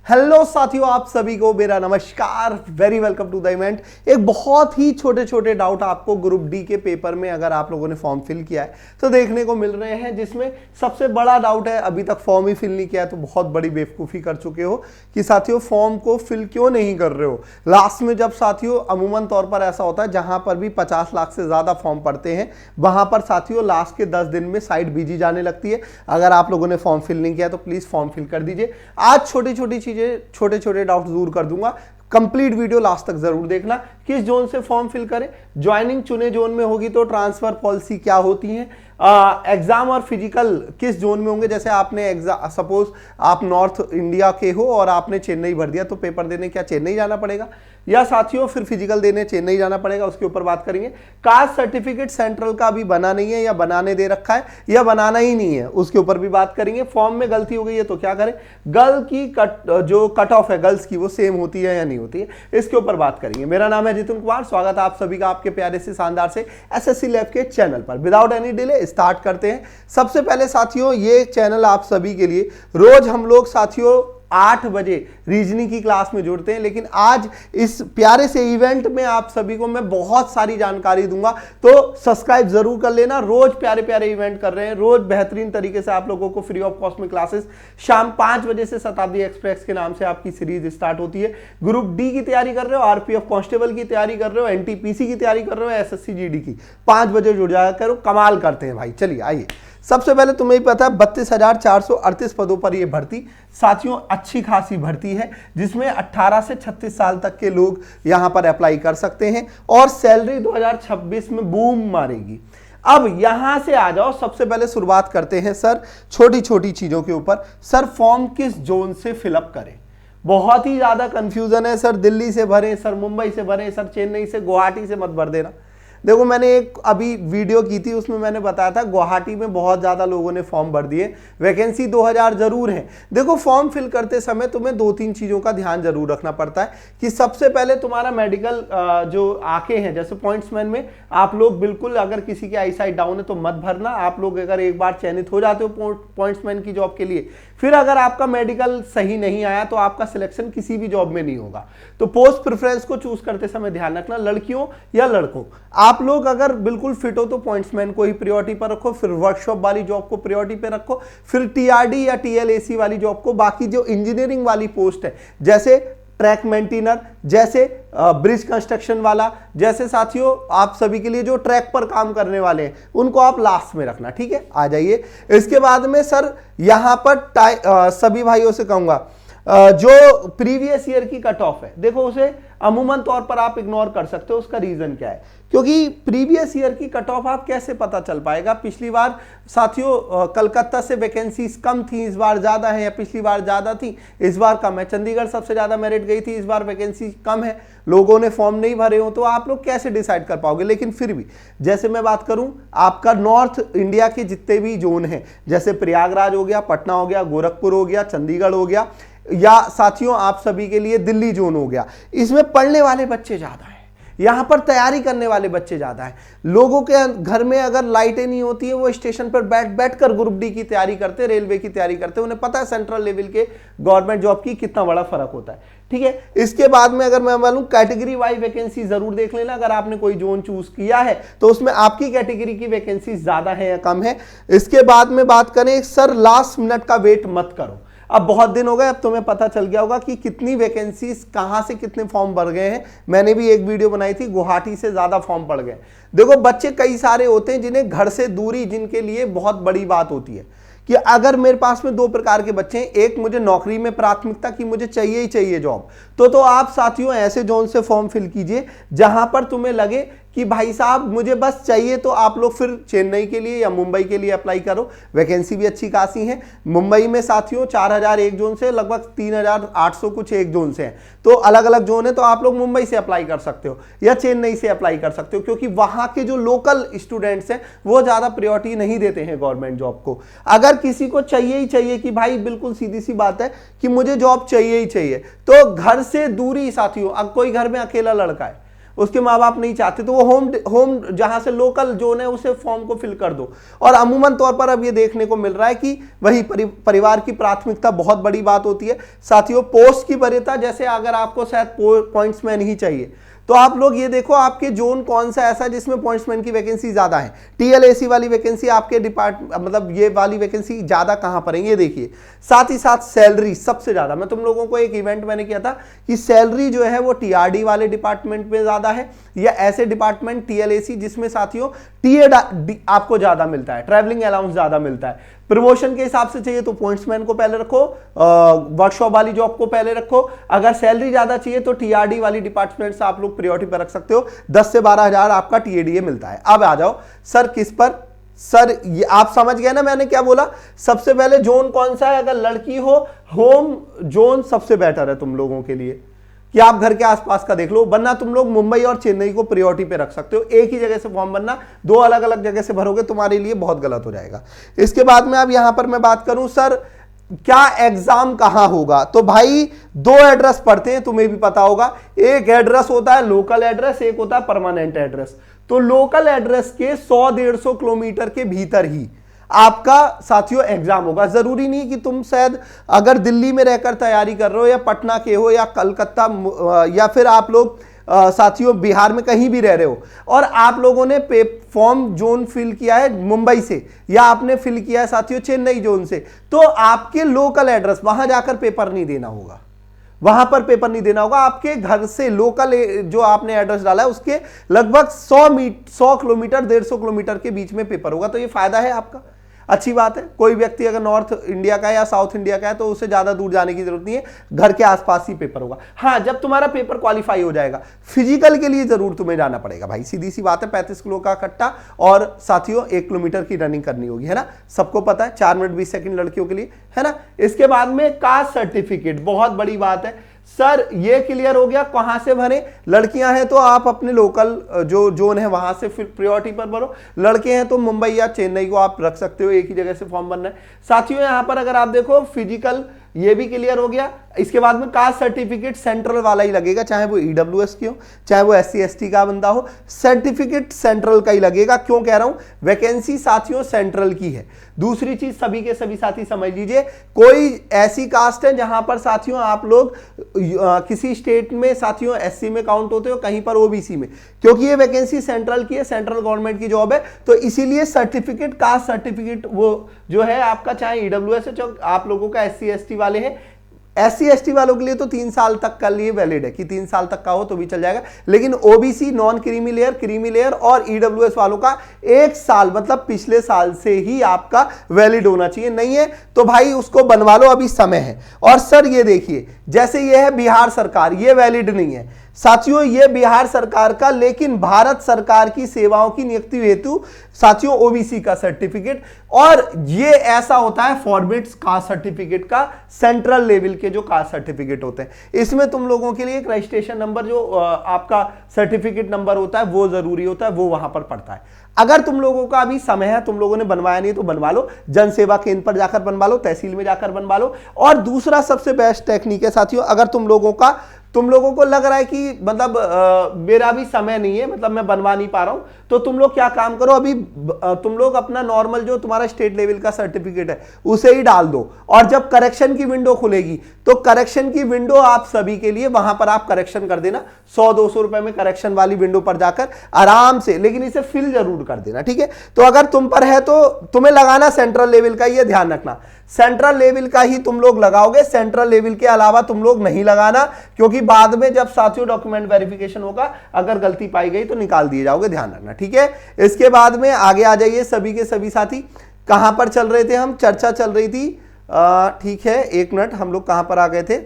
Hello साथियों, आप सभी को मेरा नमस्कार। Very welcome to the event. एक बहुत ही छोटे छोटे डाउट आपको ग्रुप डी के पेपर में अगर आप लोगों ने फॉर्म फिल किया है तो देखने को मिल रहे हैं, जिसमें सबसे बड़ा डाउट है अभी तक फॉर्म ही फिल नहीं किया है तो बहुत बड़ी बेवकूफ़ी कर चुके हो कि साथियों फॉर्म को फिल क्यों नहीं कर रहे हो। लास्ट में जब साथियों अमूमन तौर पर ऐसा होता है जहां पर भी 50 लाख से ज़्यादा फॉर्म पड़ते हैं वहां पर साथियों लास्ट के 10 दिन में साइट बिजी जाने लगती है। अगर आप लोगों ने फॉर्म फिल नहीं किया तो प्लीज़ फॉर्म फिल कर दीजिए। आज छोटी छोटी चीज़ें, छोटे छोटे डाउट दूर कर दूंगा। कंप्लीट वीडियो लास्ट तक जरूर देखना। किस जोन से फॉर्म फिल करें, ज्वाइनिंग चुने जोन में होगी तो ट्रांसफर पॉलिसी क्या होती है, एग्जाम और फिजिकल किस जोन में होंगे। जैसे आपने सपोज आप नॉर्थ इंडिया के हो और आपने चेन्नई भर दिया तो पेपर देने क्या चेन्नई जाना पड़ेगा या साथियों फिर फिजिकल देने चेन्नई जाना पड़ेगा, उसके ऊपर बात करेंगे। कास्ट सर्टिफिकेट सेंट्रल का अभी बना नहीं है या बनाने दे रखा है या बनाना ही नहीं है, उसके ऊपर भी बात करेंगे। फॉर्म में गलती हो गई है तो क्या करें, गर्ल की जो कट ऑफ है गर्ल्स की वो सेम होती है या नहीं होती है, इसके ऊपर बात करेंगे। मेरा नाम है जितन कुमार, स्वागत है आप सभी का आपके प्यारे से शानदार से एसएससी लैब के चैनल पर। विदाउट एनी डिले स्टार्ट करते हैं। सबसे पहले साथियों ये चैनल आप सभी के लिए रोज हम लोग साथियों 8 बजे रीजनिंग की क्लास में जुड़ते हैं, लेकिन आज इस प्यारे से इवेंट में आप सभी को मैं बहुत सारी जानकारी दूंगा तो सब्सक्राइब जरूर कर लेना। रोज प्यारे प्यारे इवेंट कर रहे हैं, रोज बेहतरीन तरीके से आप लोगों को फ्री ऑफ कॉस्ट में क्लासेस शाम 5 बजे से शताब्दी एक्सप्रेस के नाम से आपकी सीरीज स्टार्ट होती है। ग्रुप डी की तैयारी कर रहे हो, आरपीएफ कांस्टेबल की तैयारी कर रहे हो, एनटीपीसी की तैयारी कर रहे हो, एसएससी जीडी की, 5 बजे जुड़ जाया करो। कमाल करते हैं भाई। चलिए आइए, सबसे पहले तुम्हें ही पता है 32,438 पदों पर यह भर्ती साथियों अच्छी खासी भर्ती है, जिसमें 18 से 36 साल तक के लोग यहां पर अप्लाई कर सकते हैं और सैलरी 2026 में बूम मारेगी। अब यहां से आ जाओ, सबसे पहले शुरुआत करते हैं सर छोटी छोटी चीजों के ऊपर। सर फॉर्म किस जोन से फिलअप करें, बहुत ही ज्यादा कंफ्यूजन है। सर दिल्ली से भरें, सर मुंबई से भरें, सर चेन्नई से, गुवाहाटी से मत भर देना। देखो मैंने एक अभी वीडियो की थी, उसमें मैंने बताया था गुवाहाटी में बहुत ज़्यादा लोगों ने फॉर्म भर दिए, वैकेंसी 2000 जरूर है। देखो फॉर्म फिल करते समय तुम्हें 2-3 चीज़ों का ध्यान जरूर रखना पड़ता है कि सबसे पहले तुम्हारा मेडिकल जो आंखें हैं, जैसे पॉइंट्समैन में आप लोग बिल्कुल अगर किसी की आई साइट डाउन है तो मत भरना। आप लोग अगर एक बार चयनित हो जाते हो पॉइंट्समैन की जॉब के लिए, फिर अगर आपका मेडिकल सही नहीं आया तो आपका सिलेक्शन किसी भी जॉब में नहीं होगा। तो पोस्ट प्रेफरेंस को चूज करते समय ध्यान रखना, लड़कियों या लड़कों। आप लोग अगर बिल्कुल फिट हो तो पॉइंट्समैन को ही प्रायोरिटी पर रखो, फिर वर्कशॉप वाली जॉब को प्रायोरिटी पे रखो, फिर टीआरडी या टीएलएसी वाली जॉब को। बाकी जो इंजीनियरिंग वाली पोस्ट है जैसे ट्रैक मेंटेनर, जैसे ब्रिज कंस्ट्रक्शन वाला, जैसे साथियों आप सभी के लिए जो ट्रैक पर काम करने वाले हैं उनको आप लास्ट में रखना, ठीक है। आ जाइए इसके बाद में सर यहां पर सभी भाइयों से कहूंगा जो प्रीवियस ईयर की कट ऑफ है, देखो उसे अमूमन तौर पर आप इग्नोर कर सकते हो। उसका रीजन क्या है, क्योंकि प्रीवियस ईयर की कट ऑफ आप कैसे पता चल पाएगा। पिछली बार साथियों कलकत्ता से वैकेंसीज कम थी, इस बार ज्यादा है, या पिछली बार ज्यादा थी इस बार कम है। चंडीगढ़ सबसे ज्यादा मेरिट गई थी, इस बार वैकेंसी कम है, लोगों ने फॉर्म नहीं भरे हो, तो आप लोग कैसे डिसाइड कर पाओगे। लेकिन फिर भी जैसे मैं बात करूं, आपका नॉर्थ इंडिया के जितने भी जोन हैं, जैसे प्रयागराज हो गया, पटना हो गया, गोरखपुर हो गया, चंडीगढ़ हो गया, या साथियों आप सभी के लिए दिल्ली जोन हो गया, इसमें पढ़ने वाले बच्चे ज्यादा हैं, यहां पर तैयारी करने वाले बच्चे ज्यादा हैं। लोगों के घर में अगर लाइटें नहीं होती है वो स्टेशन पर बैठ कर ग्रुप डी की तैयारी करते, रेलवे की तैयारी करते, उन्हें पता है सेंट्रल लेवल के गवर्नमेंट जॉब की कितना बड़ा फर्क होता है, ठीक है। इसके बाद में अगर मैं बोलूं कैटेगरी वाइज वैकेंसी जरूर देख लेना। अगर आपने कोई जोन चूज किया है तो उसमें आपकी कैटेगरी की वैकेंसी ज्यादा है या कम है। इसके बाद में बात करें सर, लास्ट मिनट का वेट मत करो। अब बहुत दिन हो गए, अब तुम्हें पता चल गया होगा कि कितनी वैकेंसीज कहां से कितने फॉर्म भर गए हैं। मैंने भी एक वीडियो बनाई थी, गुवाहाटी से ज्यादा फॉर्म पड़ गए। देखो बच्चे कई सारे होते हैं जिन्हें घर से दूरी, जिनके लिए बहुत बड़ी बात होती है कि अगर मेरे पास में 2 प्रकार के बच्चे हैं, एक मुझे नौकरी में प्राथमिकता की मुझे चाहिए ही चाहिए जॉब, तो आप साथियों ऐसे जोन से फॉर्म फिल कीजिए जहां पर तुम्हें लगे कि भाई साहब मुझे बस चाहिए, तो आप लोग फिर चेन्नई के लिए या मुंबई के लिए अप्लाई करो। वैकेंसी भी अच्छी खासी है। मुंबई में साथियों 4000 एक जोन से, लगभग 3800 कुछ एक जोन से है, तो अलग अलग जोन है। तो आप लोग मुंबई से अप्लाई कर सकते हो या चेन्नई से अप्लाई कर सकते हो, क्योंकि वहां के जो लोकल स्टूडेंट्स हैं वो ज्यादा प्रायोरिटी नहीं देते हैं गवर्नमेंट जॉब को। अगर किसी को चाहिए ही चाहिए कि भाई बिल्कुल सीधी सी बात है कि मुझे जॉब चाहिए ही चाहिए, तो घर से दूरी साथियों, अब कोई घर में अकेला लड़का है, उसके माँ बाप नहीं चाहते तो वो होम जहां से लोकल जोन है उसे फॉर्म को फिल कर दो। और अमूमन तौर पर अब ये देखने को मिल रहा है कि वही परिवार की प्राथमिकता बहुत बड़ी बात होती है। साथियों, पोस्ट की वरीयता, जैसे अगर आपको शायद पॉइंट्समैन ही चाहिए तो आप लोग ये देखो आपके जोन कौन सा ऐसा जिसमें पॉइंट्समैन की वैकेंसी ज्यादा है। टीएलएसी वाली वैकेंसी आपके मतलब ये वाली वैकेंसी ज्यादा कहां पर है ये देखिए। साथ ही साथ सैलरी सबसे ज्यादा, मैं तुम लोगों को एक इवेंट मैंने किया था कि सैलरी जो है वो टीआरडी वाले डिपार्टमेंट में ज्यादा है या ऐसे डिपार्टमेंट टीएलएसी जिसमें साथियों टीएड आपको ज्यादा मिलता है, ट्रैवलिंग अलाउंस ज्यादा मिलता है। प्रमोशन के हिसाब से चाहिए तो पॉइंट्समैन को पहले रखो, वर्कशॉप वाली जॉब को पहले रखो। अगर सैलरी ज्यादा चाहिए तो टीआरडी वाली डिपार्टमेंट से आप लोग प्रायोरिटी पर रख सकते हो। 10 से 12 हजार आपका टीएडीए मिलता है। अब आ जाओ सर किस पर, सर ये आप समझ गए ना मैंने क्या बोला। सबसे पहले जोन कौन सा है, अगर लड़की हो होम जोन सबसे बेटर है तुम लोगों के लिए कि आप घर के आसपास का देख लो, वरना तुम लोग मुंबई और चेन्नई को प्रायोरिटी पे रख सकते हो। एक ही जगह से फॉर्म भरना, दो अलग अलग जगह से भरोगे तुम्हारे लिए बहुत गलत हो जाएगा। इसके बाद में अब यहां पर मैं बात करूं सर क्या एग्जाम कहां होगा, तो भाई दो एड्रेस पढ़ते हैं, तुम्हें भी पता होगा। एक एड्रेस होता है लोकल एड्रेस, एक होता है परमानेंट एड्रेस। तो लोकल एड्रेस के 100-150 किलोमीटर के भीतर ही आपका साथियों एग्जाम होगा। जरूरी नहीं कि तुम शायद अगर दिल्ली में रहकर तैयारी कर रहे हो या पटना के हो या कलकत्ता या फिर आप लोग साथियों बिहार में कहीं भी रह रहे हो और आप लोगों ने फॉर्म जोन फिल किया है मुंबई से या आपने फिल किया है साथियों चेन्नई जोन से, तो आपके लोकल एड्रेस वहां जाकर पेपर नहीं देना होगा, वहां पर पेपर नहीं देना होगा। आपके घर से लोकल जो आपने एड्रेस डाला है उसके लगभग 100 किलोमीटर 150 किलोमीटर के बीच में पेपर होगा। तो ये फायदा है आपका, अच्छी बात है। कोई व्यक्ति अगर नॉर्थ इंडिया का है या साउथ इंडिया का है तो उसे ज्यादा दूर जाने की जरूरत नहीं है, घर के आसपास ही पेपर होगा। हाँ, जब तुम्हारा पेपर क्वालिफाई हो जाएगा फिजिकल के लिए जरूर तुम्हें जाना पड़ेगा भाई, सीधी सी बात है। 35 किलो का कट्टा और साथियों 1 किलोमीटर की रनिंग करनी होगी, है ना, सबको पता है। 4 मिनट 20 सेकंड लड़कियों के लिए, है ना। इसके बाद में कास्ट सर्टिफिकेट, बहुत बड़ी बात है सर, ये क्लियर हो गया कहां से भरे। लड़कियां हैं तो आप अपने लोकल जो जोन है वहां से फिर प्रायोरिटी पर भरो, लड़के हैं तो मुंबई या चेन्नई को आप रख सकते हो, एक ही जगह से फॉर्म भरना है। साथियों यहां पर अगर आप देखो फिजिकल ये भी क्लियर हो गया। इसके बाद में कास्ट सर्टिफिकेट सेंट्रल वाला ही लगेगा, चाहे वो ईडब्ल्यूएस की हो चाहे वो SC ST का बंदा हो, सर्टिफिकेट सेंट्रल का ही लगेगा। क्यों कह रहा हूं, वैकेंसी साथियों सेंट्रल की है। दूसरी चीज सभी के सभी साथी समझ लीजिए, कोई ऐसी कास्ट है जहां पर साथियों आप लोग किसी स्टेट में साथियों SC में काउंट होते हो, कहीं पर OBC में, क्योंकि ये वैकेंसी सेंट्रल की है, सेंट्रल गवर्नमेंट की जॉब है, तो इसीलिए सर्टिफिकेट कास्ट सर्टिफिकेट वो जो है आपका, चाहे ईडब्ल्यूएस है जो आप लोगों का SC ST वाले हैं, SC ST वालों के लिए तो 3 साल तक का लिए वैलिड है कि 3 साल तक का हो तो भी चल जाएगा, लेकिन OBC non creamy layer, creamy layer और EWS वालों का 1 साल मतलब पिछले साल से ही आपका वैलिड होना चाहिए। नहीं है तो भाई उसको बनवा लो, अभी समय है। और सर ये देखिए, जैसे ये है बिहार सरकार, ये वैलिड नहीं है साथियों, ये बिहार सरकार का, लेकिन भारत सरकार की सेवाओं की नियुक्ति हेतु साथियों OBC का सर्टिफिकेट, और ये ऐसा होता है फॉर्मेट्स कास्ट सर्टिफिकेट का, सेंट्रल लेवल के जो कास्ट सर्टिफिकेट होते हैं। इसमें तुम लोगों के लिए एक रजिस्ट्रेशन नंबर जो आपका सर्टिफिकेट नंबर होता है वो जरूरी होता है, वो वहां पर पड़ता है। अगर तुम लोगों का अभी समय है, तुम लोगों ने बनवाया नहीं तो बनवा लो, जन सेवा केंद्र पर जाकर बनवा लो, तहसील में जाकर बनवा लो। और दूसरा सबसे बेस्ट टेक्निक है साथियों, अगर तुम लोगों को लग रहा है कि मतलब मेरा भी समय नहीं है, मतलब मैं बनवा नहीं पा रहा हूं, तो तुम लोग क्या काम करो, अभी तुम लोग अपना नॉर्मल जो तुम्हारा स्टेट लेवल का सर्टिफिकेट है उसे ही डाल दो, और जब करेक्शन की विंडो खुलेगी तो करेक्शन की विंडो आप सभी के लिए, वहां पर आप करेक्शन कर देना 100-200 रुपए में करेक्शन वाली विंडो पर जाकर आराम से, लेकिन इसे फिल जरूर कर देना, ठीक है। तो अगर तुम पर है तो तुम्हें लगाना सेंट्रल लेवल का, ये ध्यान रखना सेंट्रल लेवल का ही तुम लोग लगाओगे, सेंट्रल लेवल के अलावा तुम लोग नहीं लगाना, क्योंकि बाद में जब साथियों डॉक्यूमेंट वेरिफिकेशन होगा अगर गलती पाई गई तो निकाल दिए जाओगे, ध्यान रखना, ठीक है। इसके बाद में आगे आ जाइए सभी के सभी साथी। कहां पर चल रहे थे हम, चर्चा चल रही थी, ठीक है, 1 मिनट, हम लोग कहां पर आ गए थे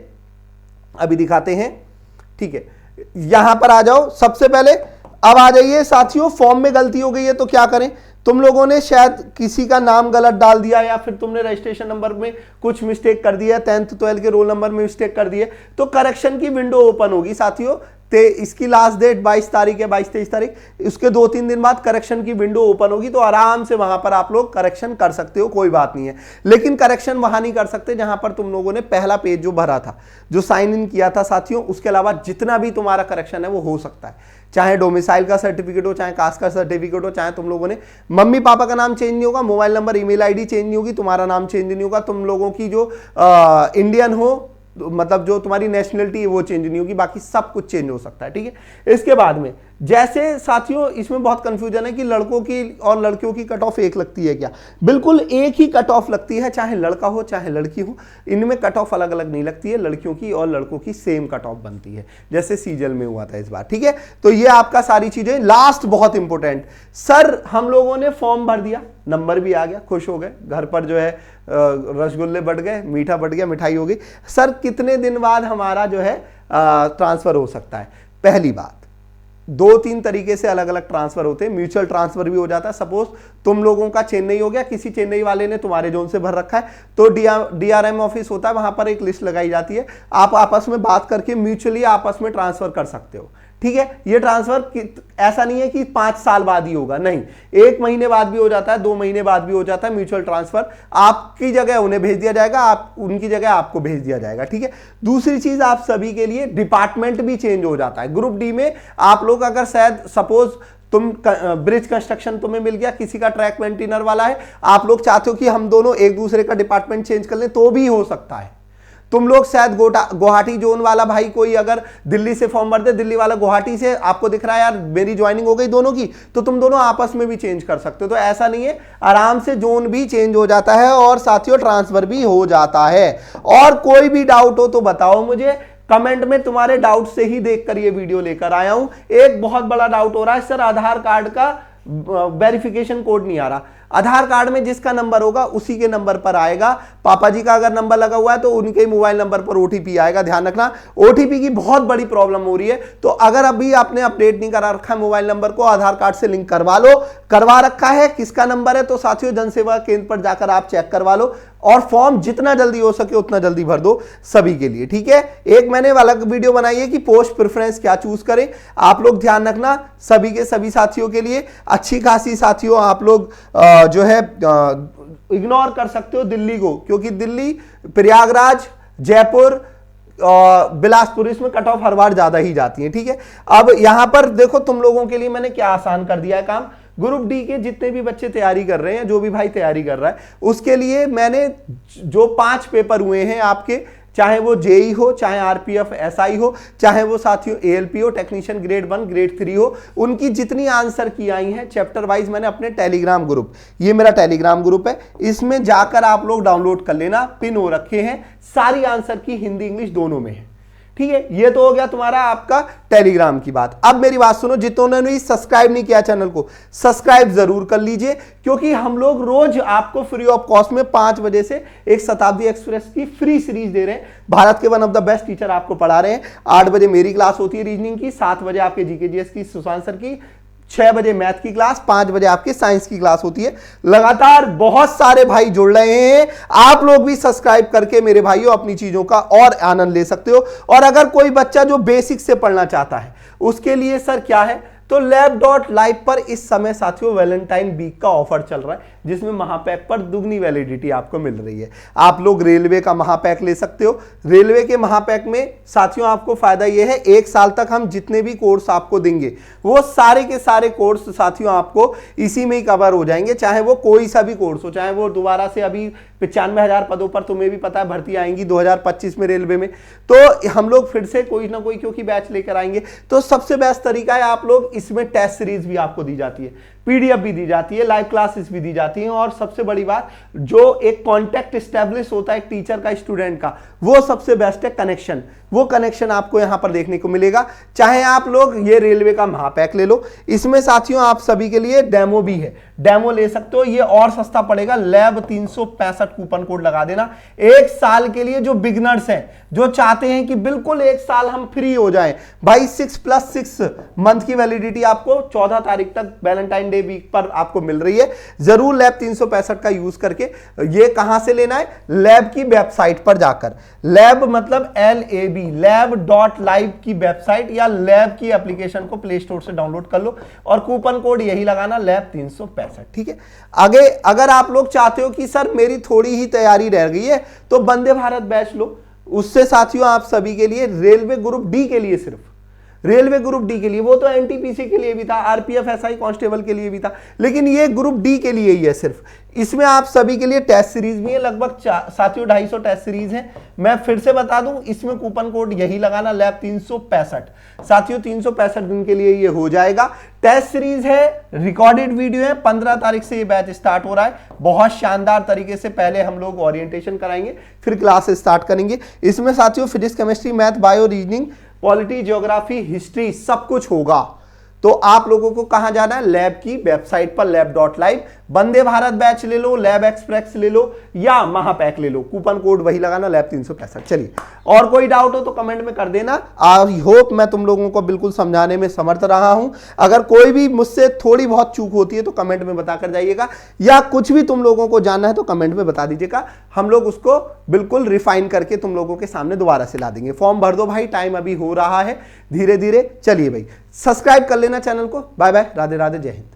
अभी दिखाते हैं, ठीक है। यहां पर आ जाओ, सबसे पहले अब आ जाइए साथियों, फॉर्म में गलती हो गई है तो क्या करें। तुम लोगों ने शायद किसी का नाम गलत डाल दिया या फिर तुमने रजिस्ट्रेशन नंबर में कुछ मिस्टेक कर दिया, 10th 12th के रोल नंबर में मिस्टेक कर दिए, तो करेक्शन की विंडो ओपन होगी साथियों। इसकी लास्ट डेट 22 तारीख है, 22-23 तारीख, उसके 2-3 दिन बाद करेक्शन की विंडो ओपन होगी, तो आराम से वहां पर आप लोग करेक्शन कर सकते हो, कोई बात नहीं है। लेकिन करेक्शन वहां नहीं कर सकते जहां पर तुम लोगों ने पहला पेज जो भरा था, जो साइन इन किया था साथियों, उसके अलावा जितना भी तुम्हारा करेक्शन है वो हो सकता है। चाहे डोमिसाइल का सर्टिफिकेट हो, चाहे कास्ट का सर्टिफिकेट हो, चाहे तुम लोगों ने मम्मी पापा का नाम चेंज नहीं होगा, mobile number email ID change नहीं होगी, तुम्हारा नाम चेंज नहीं होगा, तुम लोगों की जो इंडियन हो मतलब जो तुम्हारी नेशनलिटी है वो चेंज नहीं होगी, बाकी सब कुछ चेंज हो सकता है। ठीक है, इसके बाद में जैसे साथियों इसमें बहुत कंफ्यूजन है कि लड़कों की और लड़कियों की कट ऑफ एक लगती है क्या? बिल्कुल एक ही कट ऑफ लगती है, चाहे लड़का हो चाहे लड़की हो, इनमें कट ऑफ अलग अलग नहीं लगती है, लड़कियों की और लड़कों की सेम कट ऑफ बनती है, जैसे सीजल में हुआ था इस बार। ठीक है, तो ये आपका सारी चीजें। लास्ट बहुत इंपॉर्टेंट, सर हम लोगों ने फॉर्म भर दिया, नंबर भी आ गया, खुश हो गए, घर पर जो है रसगुल्ले बढ़ गए, मीठा बढ़ गया, मिठाई हो गई, सर कितने दिन बाद हमारा जो है ट्रांसफर हो सकता है? पहली बात, 2-3 तरीके से अलग अलग ट्रांसफर होते हैं। म्यूचुअल ट्रांसफर भी हो जाता है। सपोज तुम लोगों का चेन्नई हो गया, किसी चेन्नई वाले ने तुम्हारे जोन से भर रखा है, तो डीआरएम ऑफिस होता है, वहां पर एक लिस्ट लगाई जाती है, आप आपस में बात करके म्यूचुअली आपस में ट्रांसफर कर सकते हो। ठीक है, ये ट्रांसफर ऐसा नहीं है कि 5 साल बाद ही होगा, नहीं, 1 महीने बाद भी हो जाता है, 2 महीने बाद भी हो जाता है। म्यूचुअल ट्रांसफर आपकी जगह उन्हें भेज दिया जाएगा, आप उनकी जगह आपको भेज दिया जाएगा। ठीक है, दूसरी चीज आप सभी के लिए डिपार्टमेंट भी चेंज हो जाता है। ग्रुप डी में आप लोग अगर शायद सपोज तुम ब्रिज कंस्ट्रक्शन तुम्हें मिल गया, किसी का ट्रैक मेंटेनर वाला है, आप लोग चाहते हो कि हम दोनों एक दूसरे का डिपार्टमेंट चेंज कर लें, तो भी हो सकता है। तुम लोग शायद गुवाहाटी जोन वाला भाई कोई अगर दिल्ली से फॉर्म भर दे, दिल्ली वाला गुवाहाटी से, आपको दिख रहा है यार मेरी ज्वाइनिंग हो गई दोनों की, तो तुम दोनों आपस में भी चेंज कर सकते हो। तो ऐसा नहीं है, आराम से जोन भी चेंज हो जाता है और साथियों ट्रांसफर भी हो जाता है। और कोई भी डाउट हो तो बताओ मुझे कमेंट में, तुम्हारे डाउट से ही देखकर ये वीडियो लेकर आया हूं। एक बहुत बड़ा डाउट हो रहा है, सर आधार कार्ड का वेरिफिकेशन कोड नहीं आ रहा। आधार कार्ड में जिसका नंबर होगा उसी के नंबर पर आएगा। पापा जी का अगर नंबर लगा हुआ है तो उनके ही मोबाइल नंबर पर ओटीपी आएगा, ध्यान रखना। ओटीपी की बहुत बड़ी प्रॉब्लम हो रही है, तो अगर अभी आपने अपडेट नहीं करा रखा है मोबाइल नंबर को, आधार कार्ड से लिंक करवा लो। करवा रखा है, किसका नंबर है तो साथियों जनसेवा केंद्र पर जाकर आप चेक करवा लो और फॉर्म जितना जल्दी हो सके उतना जल्दी भर दो सभी के लिए। ठीक है, एक मैंने अलग वीडियो बनाई है कि पोस्ट प्रेफरेंस क्या चूज करें, आप लोग ध्यान रखना सभी के सभी साथियों के लिए। अच्छी खासी साथियों आप लोग जो है इग्नोर कर सकते हो दिल्ली को, क्योंकि दिल्ली, प्रयागराज, जयपुर, बिलासपुर, इसमें कट ऑफ हर बार ज्यादा ही जाती है। ठीक है, अब यहां पर देखो तुम लोगों के लिए मैंने क्या आसान कर दिया है काम। ग्रुप डी के जितने भी बच्चे तैयारी कर रहे हैं, जो भी भाई तैयारी कर रहा है, उसके लिए मैंने जो 5 पेपर हुए हैं आपके, चाहे वो जेई हो, चाहे आरपीएफ एसआई हो, चाहे वो साथियों एएलपी हो, टेक्नीशियन ग्रेड 1 ग्रेड 3 हो, उनकी जितनी आंसर की आई हैं चैप्टर वाइज मैंने अपने टेलीग्राम ग्रुप, ये मेरा टेलीग्राम ग्रुप है, इसमें जाकर आप लोग डाउनलोड कर लेना, पिन हो रखे हैं, सारी आंसर की हिंदी इंग्लिश दोनों में है। ठीक है, ये तो हो गया तुम्हारा आपका टेलीग्राम की बात। अब मेरी बात सुनो, जितनों ने सब्सक्राइब नहीं किया चैनल को, सब्सक्राइब जरूर कर लीजिए, क्योंकि हम लोग रोज आपको फ्री ऑफ कॉस्ट में 5 बजे से एक शताब्दी एक्सप्रेस की फ्री सीरीज दे रहे हैं। भारत के one of the best teacher आपको पढ़ा रहे हैं। 8 बजे मेरी क्लास होती है रीजनिंग की, 7 बजे आपके जीकेजीएस की सुशांत सर की, 6 बजे मैथ की क्लास, 5 बजे आपकी साइंस की क्लास होती है। लगातार बहुत सारे भाई जुड़ रहे हैं, आप लोग भी सब्सक्राइब करके मेरे भाइयों अपनी चीजों का और आनंद ले सकते हो। और अगर कोई बच्चा जो बेसिक से पढ़ना चाहता है उसके लिए सर क्या है, तो lab.live पर इस समय साथियों वैलेंटाइन वीक का ऑफर चल रहा है, जिसमें महापैक पर दुगनी वैलिडिटी आपको मिल रही है। आप लोग रेलवे का महापैक ले सकते हो। रेलवे के महापैक में साथियों आपको फायदा यह है, 1 साल तक हम जितने भी कोर्स आपको देंगे वो सारे के सारे कोर्स साथियों आपको इसी में ही कवर हो जाएंगे, चाहे वो कोई सा भी कोर्स हो, चाहे वो दोबारा से अभी 95,000 पदों पर तुम्हें भी पता है भर्ती आएंगी 2025 में रेलवे में, तो हम लोग फिर से कोई ना कोई क्योंकि बैच लेकर आएंगे। तो सबसे बेस्ट तरीका है, आप लोग इसमें टेस्ट सीरीज भी आपको दी जाती है, पीडीएफ भी दी जाती है, लाइव क्लासेस भी दी जाती हैं, और सबसे बड़ी बात जो एक कांटेक्ट एस्टेब्लिश होता है एक टीचर का स्टूडेंट का, वो सबसे बेस्ट है कनेक्शन। वो कनेक्शन आपको यहां पर देखने को मिलेगा। चाहे आप लोग ये रेलवे का महापैक ले लो, इसमें साथियों आप सभी के लिए डेमो भी है, डेमो ले सकते हो, ये और सस्ता पड़ेगा। लैब 365 कूपन कोड लगा देना 1 साल के लिए। जो बिगनर्स हैं, जो चाहते हैं कि बिल्कुल 1 साल हम फ्री हो जाएं, भाई 6+6 मंथ की वैलिडिटी आपको 14 तारीख तक वैलेंटाइन डे वीक पर आपको मिल रही है। जरूर लैब 365 का यूज करके। ये कहां से लेना है, लैब की वेबसाइट पर जाकर, लैब मतलब LAB, lab.live की वेबसाइट या लैब की एप्लीकेशन को प्ले स्टोर से डाउनलोड कर लो और कूपन कोड यही लगाना लैब 365। ठीक है, आगे अगर आप लोग चाहते हो कि सर मेरी थोड़ी ही तैयारी रह गई है तो वंदे भारत बैच लो। उससे साथियों आप सभी के लिए रेलवे ग्रुप डी के लिए सिर्फ रेलवे ग्रुप डी के लिए, वो तो एनटीपीसी के लिए भी था, आरपीएफ एसआई कांस्टेबल के लिए भी था, लेकिन ये ग्रुप डी के लिए ही है सिर्फ। इसमें आप सभी के लिए टेस्ट सीरीज भी है, लगभग साथियों 250 टेस्ट सीरीज है। मैं फिर से बता दूं, इसमें कूपन कोड यही लगाना, लैब 365 साथियों, 365 दिन के लिए ये हो जाएगा। टेस्ट सीरीज है, रिकॉर्डेड वीडियो है, 15 तारीख से ये बैच स्टार्ट हो रहा है। बहुत शानदार तरीके से पहले हम लोग ओरिएंटेशन कराएंगे, फिर क्लास स्टार्ट करेंगे। इसमें साथियों physics, chemistry, math, bio, reasoning, polity, geography, history सब कुछ होगा। तो आप लोगों को कहां जाना है, लैब की वेबसाइट पर lab.live, वंदे भारत बैच ले लो, लैब एक्सप्रेस ले लो या महापैक ले लो, कूपन कोड वही लगाना, लैब 365। चलिए, और कोई डाउट हो तो कमेंट में कर देना। आई होप मैं तुम लोगों को बिल्कुल समझाने में समर्थ रहा हूं। अगर कोई भी मुझसे थोड़ी बहुत चूक होती है तो कमेंट में बता कर जाइएगा, या कुछ भी तुम लोगों को जानना है तो कमेंट में बता दीजिएगा, हम लोग उसको बिल्कुल रिफाइन करके तुम लोगों के सामने दोबारा से ला देंगे। फॉर्म भर दो भाई, टाइम अभी हो रहा है धीरे धीरे। चलिए भाई, सब्सक्राइब कर लेना चैनल को। बाय बाय, राधे राधे, जय हिंद।